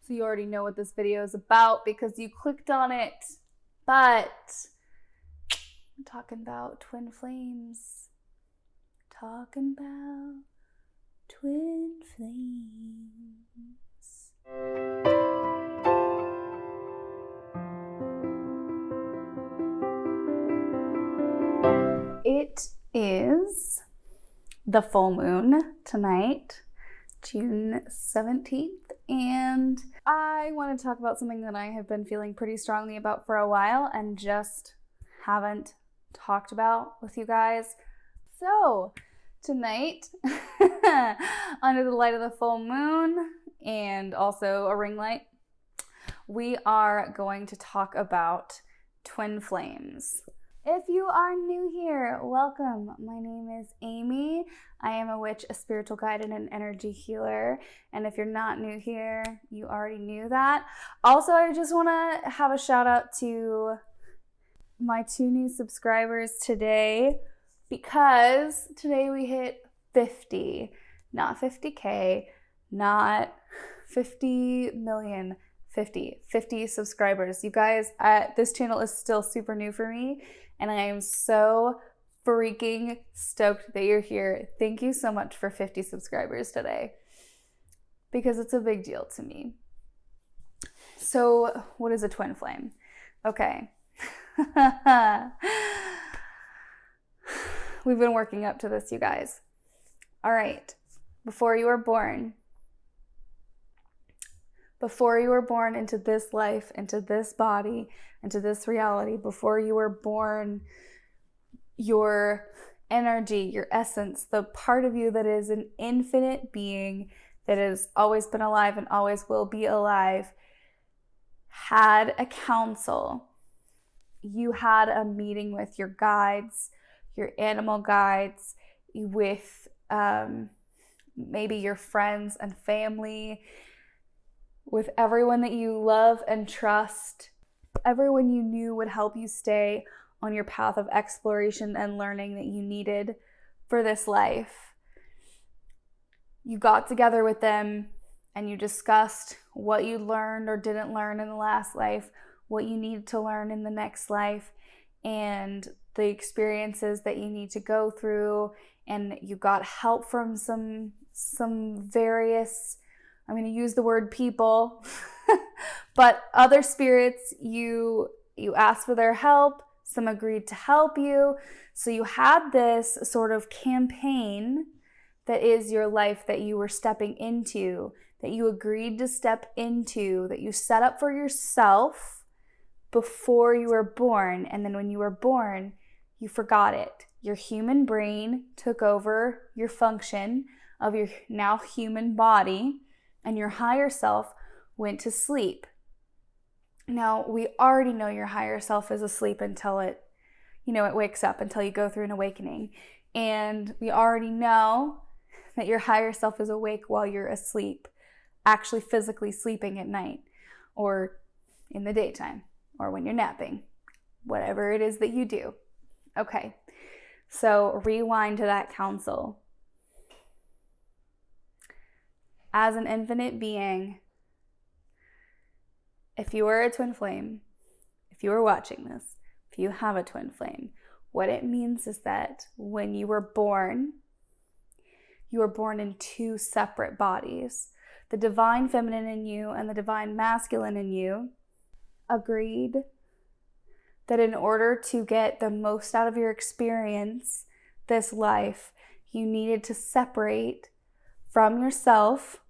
So you already know what this video is about because you clicked on it. But I'm talking about twin flames. Talking about twin flames. It is the full moon tonight, June 17th, and I want to talk about something that I have been feeling pretty strongly about for a while and just haven't talked about with you guys. So tonight, under the light of the full moon and also a ring light, we are going to talk about twin flames. If you are new here, welcome. My name is Amy. I am a witch, a spiritual guide, and an energy healer. And if you're not new here, you already knew that. Also, I just want to have a shout out to my 2 new subscribers today, because today we hit 50, not 50K, not 50 million, 50 subscribers. You guys, this channel is still super new for me, and I am so freaking stoked that you're here. Thank you so much for 50 subscribers today, because it's a big deal to me. So what is a twin flame? Okay. We've been working up to this, you guys. All right. Before you were born into this life, into this body, into this reality, before you were born, your energy, your essence, the part of you that is an infinite being that has always been alive and always will be alive, had a council. You had a meeting with your guides, your animal guides, with maybe your friends and family, with everyone that you love and trust, everyone you knew would help you stay on your path of exploration and learning that you needed for this life. You got together with them and you discussed what you learned or didn't learn in the last life, what you need to learn in the next life, and the experiences that you need to go through. And you got help from some various, I'm going to use the word people, but other spirits. You asked for their help. Some agreed to help you. So you had this sort of campaign that is your life that you were stepping into, that you agreed to step into, that you set up for yourself before you were born. And then when you were born, you forgot it. Your human brain took over your function of your now human body, and your higher self went to sleep. Now, we already know your higher self is asleep until it wakes up, until you go through an awakening. And we already know that your higher self is awake while you're asleep, actually physically sleeping at night or in the daytime or when you're napping, whatever it is that you do. Okay, so rewind to that council. As an infinite being, if you were a twin flame, if you were watching this, if you have a twin flame, what it means is that when you were born in 2 separate bodies. The divine feminine in you and the divine masculine in you agreed that in order to get the most out of your experience, this life, you needed to separate from yourself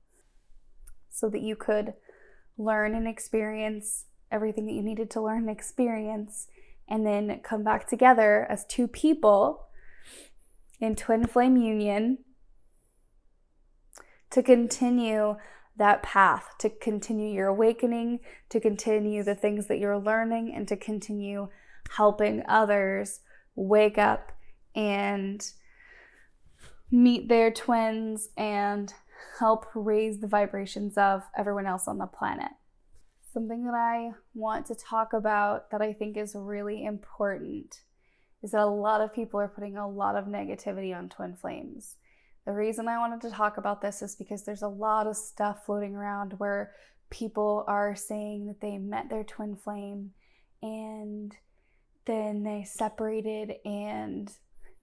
so that you could learn and experience everything that you needed to learn and experience, and then come back together as 2 people in twin flame union to continue that path, to continue your awakening, to continue the things that you're learning, and to continue helping others wake up and meet their twins and help raise the vibrations of everyone else on the planet. Something that I want to talk about that I think is really important is that a lot of people are putting a lot of negativity on twin flames. The reason I wanted to talk about this is because there's a lot of stuff floating around where people are saying that they met their twin flame and then they separated and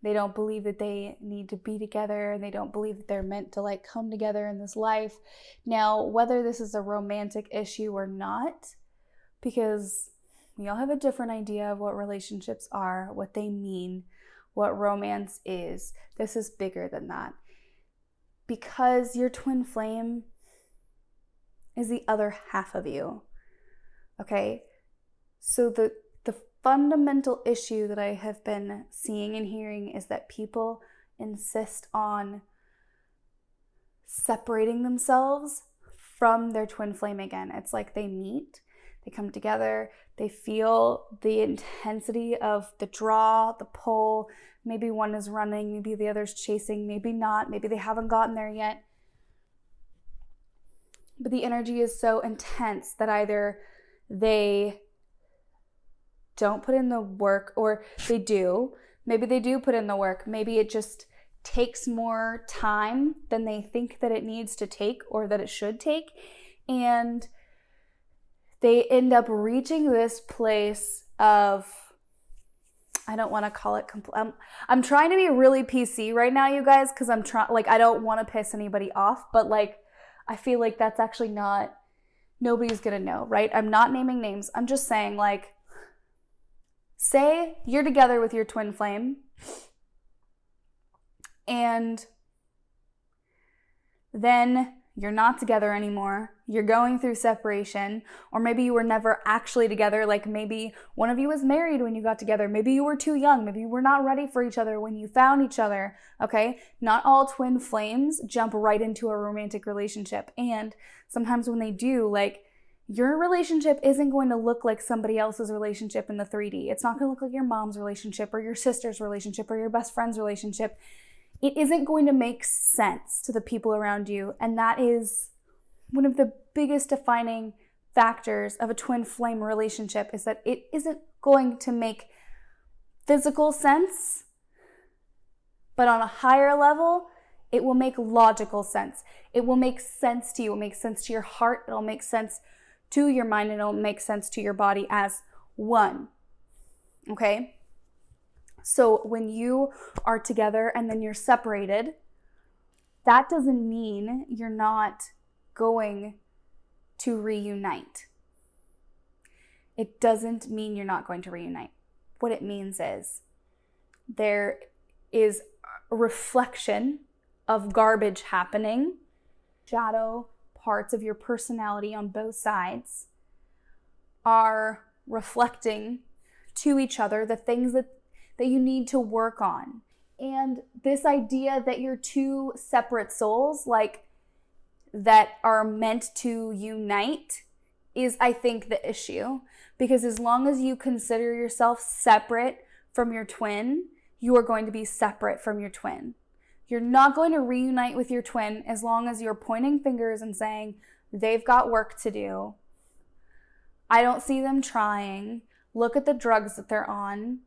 they don't believe that they need to be together, and they don't believe that they're meant to like come together in this life. Now, whether this is a romantic issue or not, because we all have a different idea of what relationships are, what they mean, what romance is. This is bigger than that. Because your twin flame is the other half of you. Okay? So the fundamental issue that I have been seeing and hearing is that people insist on separating themselves from their twin flame again. It's like they meet, they come together, they feel the intensity of the draw, the pull. Maybe one is running, maybe the other's chasing, maybe not, maybe they haven't gotten there yet. But the energy is so intense that either they don't put in the work, or they do. Maybe they do put in the work. Maybe it just takes more time than they think that it needs to take or that it should take. And they end up reaching this place of, I don't want to call it, I'm trying to be really PC right now, you guys, because I don't want to piss anybody off, but like, I feel like that's actually nobody's going to know, right? I'm not naming names. I'm just saying, like, say you're together with your twin flame and then you're not together anymore. You're going through separation, or maybe you were never actually together. Like maybe one of you was married when you got together. Maybe you were too young. Maybe you were not ready for each other when you found each other. Okay. Not all twin flames jump right into a romantic relationship. And sometimes when they do, like, your relationship isn't going to look like somebody else's relationship in the 3D. It's not going to look like your mom's relationship or your sister's relationship or your best friend's relationship. It isn't going to make sense to the people around you. And that is one of the biggest defining factors of a twin flame relationship, is that it isn't going to make physical sense, but on a higher level, it will make logical sense. It will make sense to you. It will make sense to your heart. It'll make sense to your mind, and it'll make sense to your body as one. Okay? So when you are together and then you're separated, that doesn't mean you're not going to reunite. It doesn't mean you're not going to reunite. What it means is there is a reflection of garbage happening, shadow parts of your personality on both sides are reflecting to each other the things that you need to work on. And this idea that you're two separate souls, like, that are meant to unite is, I think, the issue. Because as long as you consider yourself separate from your twin, you are going to be separate from your twin. You're not going to reunite with your twin as long as you're pointing fingers and saying, they've got work to do. I don't see them trying. Look at the drugs that they're on.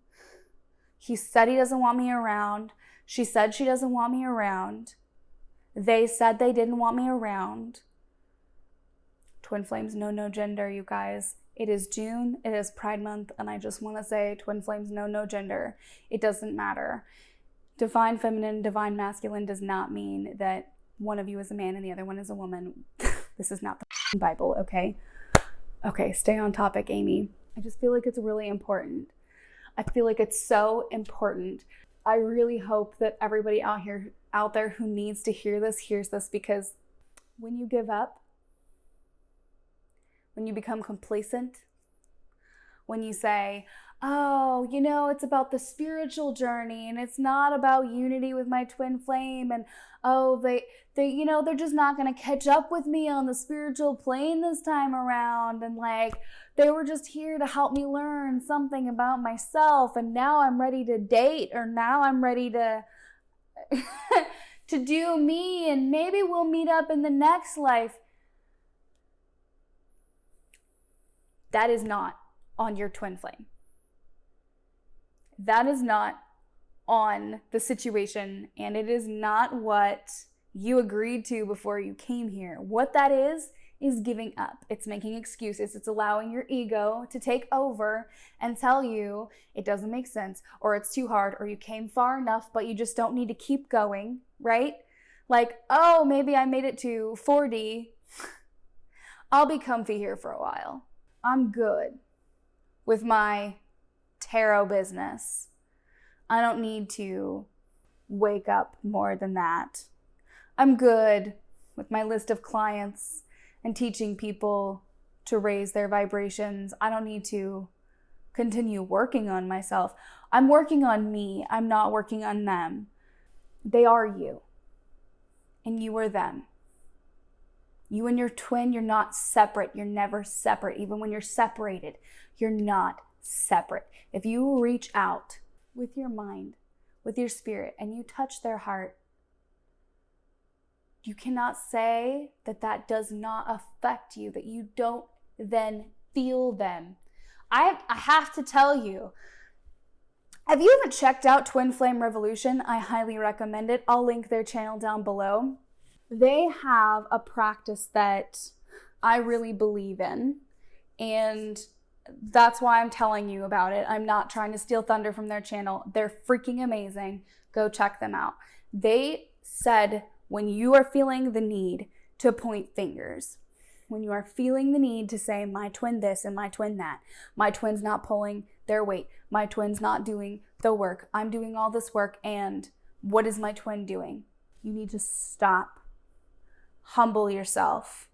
He said he doesn't want me around. She said she doesn't want me around. They said they didn't want me around. Twin flames know no gender, you guys. It is June. It is Pride Month. And I just want to say twin flames know no gender. It doesn't matter. Divine feminine, divine masculine does not mean that one of you is a man and the other one is a woman. This is not the Bible, okay? Okay, stay on topic, Amy. I just feel like it's really important. I feel like it's so important. I really hope that everybody out there who needs to hear this hears this, because when you give up, when you become complacent, when you say, oh, it's about the spiritual journey and it's not about unity with my twin flame, and oh, they're just not going to catch up with me on the spiritual plane this time around, and like, they were just here to help me learn something about myself, and now I'm ready to date, or now I'm ready to to do me, and maybe we'll meet up in the next life. That is not on your twin flame. That is not on the situation, and it is not what you agreed to before you came here. What that is is giving up. It's making excuses. It's allowing your ego to take over and tell you it doesn't make sense, or it's too hard, or you came far enough, but you just don't need to keep going, right? Like, oh, maybe I made it to 4D. I'll be comfy here for a while. I'm good with my tarot business. I don't need to wake up more than that. I'm good with my list of clients and teaching people to raise their vibrations. I don't need to continue working on myself. I'm working on me. I'm not working on them. They are you, and you are them. You and your twin, you're not separate. You're never separate. Even when you're separated, you're not separate. If you reach out with your mind, with your spirit, and you touch their heart, you cannot say that that does not affect you, that you don't then feel them. I have to tell you, if you haven't checked out Twin Flame Revolution, I highly recommend it. I'll link their channel down below. They have a practice that I really believe in, and that's why I'm telling you about it. I'm not trying to steal thunder from their channel. They're freaking amazing. Go check them out. They said when you are feeling the need to point fingers, when you are feeling the need to say, my twin this and my twin that, my twin's not pulling their weight, my twin's not doing the work, I'm doing all this work, and what is my twin doing? You need to stop, humble yourself,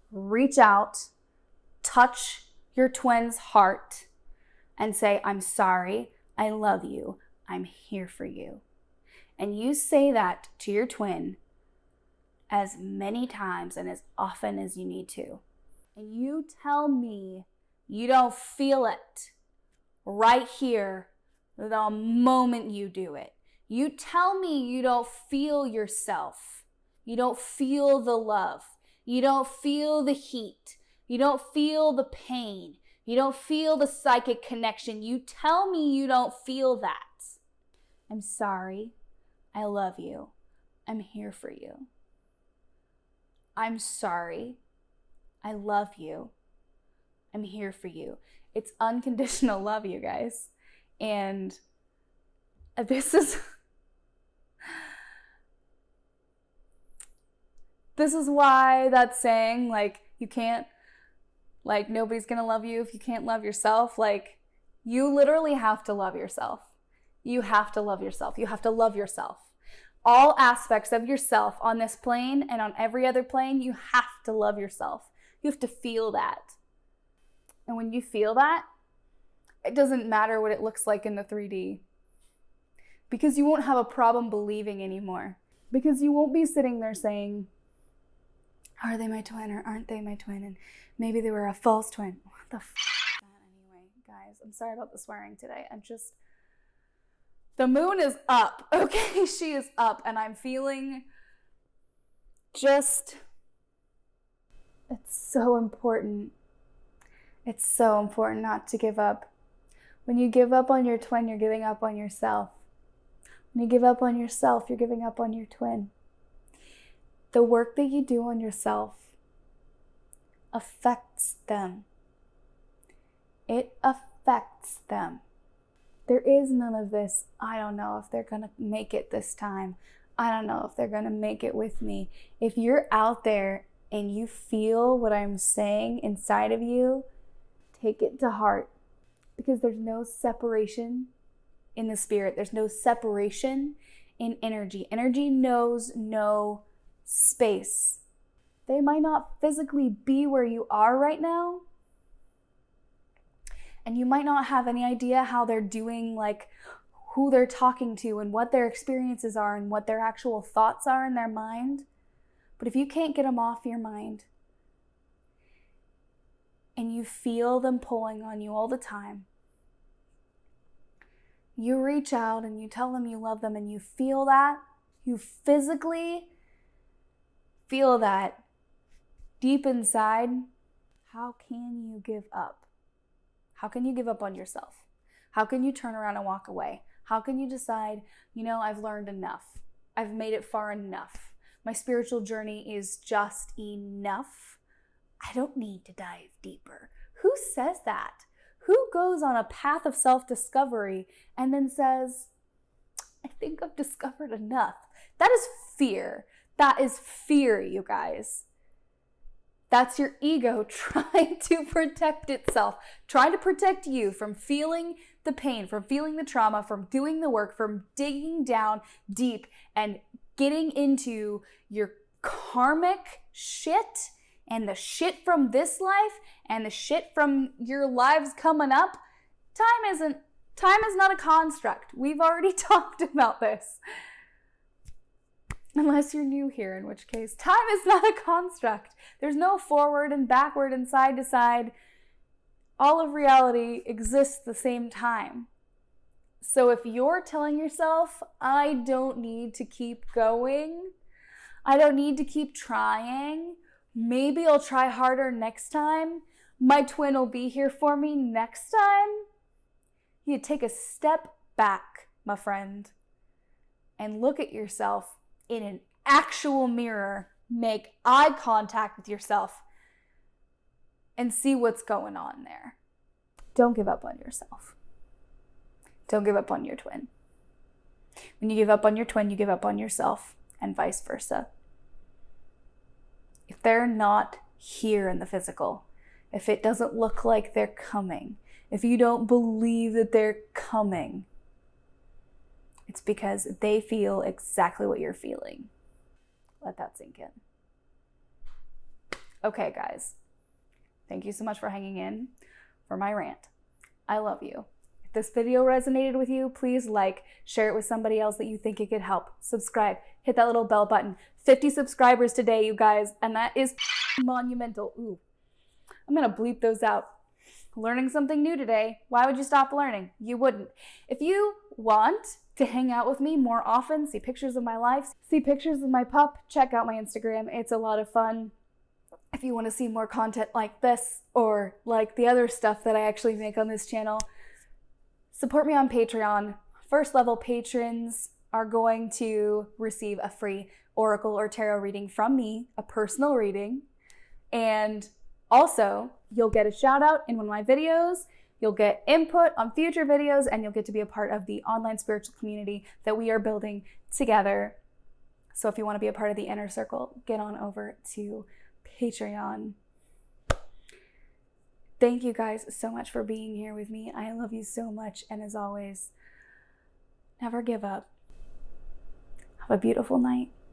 reach out, touch your twin's heart, and say, I'm sorry, I love you, I'm here for you. And you say that to your twin as many times and as often as you need to. And you tell me you don't feel it right here the moment you do it. You tell me you don't feel yourself. You don't feel the love. You don't feel the heat. You don't feel the pain. You don't feel the psychic connection. You tell me you don't feel that. I'm sorry. I love you. I'm here for you. I'm sorry. I love you. I'm here for you. It's unconditional love, you guys. And this is why that saying, like, you can't, like, nobody's gonna love you if you can't love yourself. Like, you literally have to love yourself. You have to love yourself. You have to love yourself. All aspects of yourself on this plane and on every other plane, you have to love yourself. You have to feel that. And when you feel that, it doesn't matter what it looks like in the 3D. Because you won't have a problem believing anymore. Because you won't be sitting there saying, are they my twin or aren't they my twin? And maybe they were a false twin. What the f*** is that anyway? Guys, I'm sorry about the swearing today. The moon is up, okay? She is up, and I'm feeling it's so important. It's so important not to give up. When you give up on your twin, you're giving up on yourself. When you give up on yourself, you're giving up on your twin. The work that you do on yourself affects them. It affects them. There is none of this, I don't know if they're gonna make it this time. I don't know if they're gonna make it with me. If you're out there and you feel what I'm saying inside of you, take it to heart. Because there's no separation in the spirit. There's no separation in energy. Energy knows no space. They might not physically be where you are right now, and you might not have any idea how they're doing, like who they're talking to and what their experiences are and what their actual thoughts are in their mind. But if you can't get them off your mind and you feel them pulling on you all the time, you reach out and you tell them you love them and you feel that, you physically feel that deep inside, how can you give up? How can you give up on yourself? How can you turn around and walk away? How can you decide, I've learned enough. I've made it far enough. My spiritual journey is just enough. I don't need to dive deeper. Who says that? Who goes on a path of self-discovery and then says, I think I've discovered enough? That is fear. That is fear, you guys. That's your ego trying to protect itself, trying to protect you from feeling the pain, from feeling the trauma, from doing the work, from digging down deep and getting into your karmic shit and the shit from this life and the shit from your lives coming up. Time is not a construct. We've already talked about this. Unless you're new here, in which case, time is not a construct. There's no forward and backward and side to side. All of reality exists at the same time. So if you're telling yourself, I don't need to keep going, I don't need to keep trying, maybe I'll try harder next time, my twin will be here for me next time, you take a step back, my friend, and look at yourself in an actual mirror, make eye contact with yourself, and see what's going on there. Don't give up on yourself. Don't give up on your twin. When you give up on your twin, you give up on yourself, and vice versa. If they're not here in the physical, if it doesn't look like they're coming, if you don't believe that they're coming, it's because they feel exactly what you're feeling. Let that sink in. Okay, guys. Thank you so much for hanging in for my rant. I love you. If this video resonated with you, please like, share it with somebody else that you think it could help. Subscribe, hit that little bell button. 50 subscribers today, you guys, and that is monumental. Ooh, I'm gonna bleep those out. Learning something new today. Why would you stop learning? You wouldn't. If you want to hang out with me more often, see pictures of my life, see pictures of my pup, check out my Instagram. It's a lot of fun. If you want to see more content like this or like the other stuff that I actually make on this channel, support me on Patreon. First level patrons are going to receive a free oracle or tarot reading from me, a personal reading. And also, you'll get a shout out in one of my videos. You'll get input on future videos, and you'll get to be a part of the online spiritual community that we are building together. So if you want to be a part of the inner circle, get on over to Patreon. Thank you guys so much for being here with me. I love you so much. And as always, never give up. Have a beautiful night.